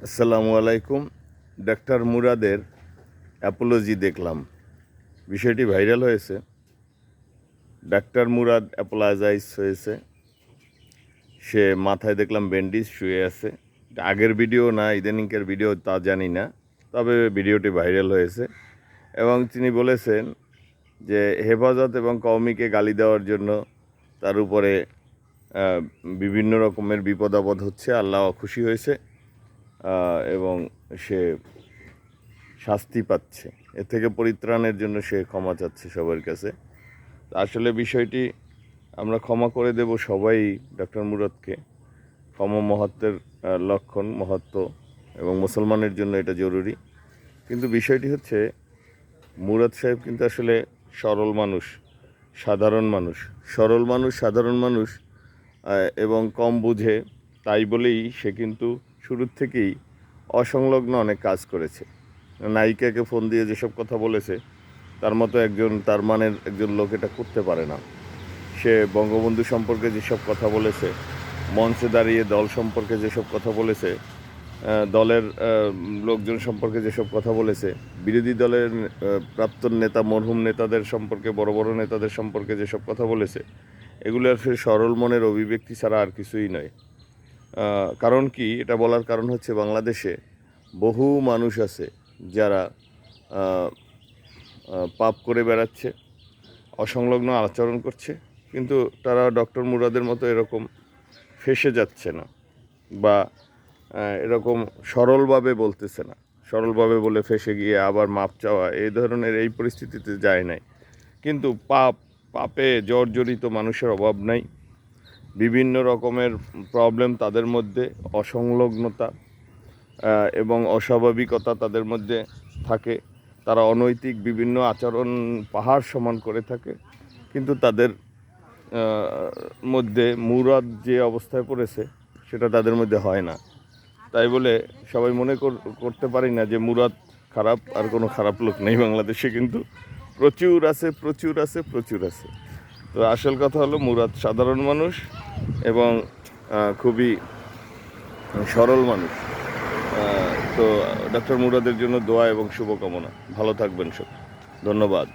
আসসালামু আলাইকুম। Doctor মুরাদের Apology দেখলাম, বিষয়টি ভাইরাল হয়েছে। ডাক্তার মুরাদ অ্যাপোলাজাইজ হয়েছে, সে মাথায় দেখলাম ব্যান্ডেজ শুয়ে আছে। আগের ভিডিও না ইদানিংকার ভিডিও তা জানি না, তবে ভিডিওটি ভাইরাল হয়েছে এবং তিনি বলেছেন যে হেফাজত এবং কওমিকে গালি দেওয়ার জন্য তার উপরে বিভিন্ন রকমের বিপদ আপদ হচ্ছে, আল্লাহ খুশি হয়েছে এবং সে শাস্তি পাচ্ছে। এ থেকে পরিত্রাণের জন্য সে ক্ষমা চাচ্ছে সবার কাছে। আসলে বিষয়টি আমরা ক্ষমা করে দেব সবাই ডক্টর মুরাদকে। ক্ষমা মহত্বের লক্ষণ, মহত্ব, এবং মুসলমানের জন্য এটা জরুরি। কিন্তু বিষয়টি হচ্ছে মুরাদ সাহেব কিন্তু আসলে সরল মানুষ, সাধারণ মানুষ, সরল মানুষ, সাধারণ মানুষ এবং কম বুঝে, তাই বলেই সে কিন্তু শুরুর থেকেই অসংলগ্ন অনেক কাজ করেছে। নায়িকাকে ফোন দিয়ে যেসব কথা বলেছে, তার মতো তার মানের একজন লোক এটা করতে পারে না। সে বঙ্গবন্ধু সম্পর্কে যেসব কথা বলেছে, মঞ্চে দাঁড়িয়ে দল সম্পর্কে যেসব কথা বলেছে, দলের লোকজন সম্পর্কে যেসব কথা বলেছে, বিরোধী দলের প্রাক্তন নেতা, মরহুম নেতাদের সম্পর্কে, বড় বড় নেতাদের সম্পর্কে যেসব কথা বলেছে, এগুলো আসলে সরল মনের অভিব্যক্তি ছাড়া আর কিছুই নয়। কারণ কি এটা বলার কারণ হচ্ছে, বাংলাদেশে বহু মানুষ আছে যারা পাপ করে বেড়াচ্ছে, অসংলগ্ন আচরণ করছে, কিন্তু তারা ডক্টর মুরাদের মতো এরকম ফেঁসে যাচ্ছে না বা এরকম সরলভাবে বলতেছে না। সরলভাবে বলে ফেঁসে গিয়ে আবার মাপ চাওয়া, এই ধরনের এই পরিস্থিতিতে যায় নাই। কিন্তু পাপে জর্জরিত মানুষের অভাব নাই। বিভিন্ন রকমের প্রবলেম তাদের মধ্যে, অসংলগ্নতা এবং অস্বাভাবিকতা তাদের মধ্যে থাকে। তারা অনৈতিক বিভিন্ন আচরণ পাহাড় সমান করে থাকে, কিন্তু তাদের মধ্যে মুরাদ যে অবস্থায় পড়েছে সেটা তাদের মধ্যে হয় না। তাই বলে সবাই মনে করতে পারি না যে মুরাদ খারাপ, আর কোনো খারাপ লোক নেই বাংলাদেশে, কিন্তু প্রচুর আছে, প্রচুর আছে, প্রচুর আছে। তো আসল কথা হলো মুরাদ সাধারণ মানুষ এবং খুবই সরল মানুষ। তো ডক্টর মুরাদের জন্য দোয়া এবং শুভকামনা। ভালো থাকবেন সব। ধন্যবাদ।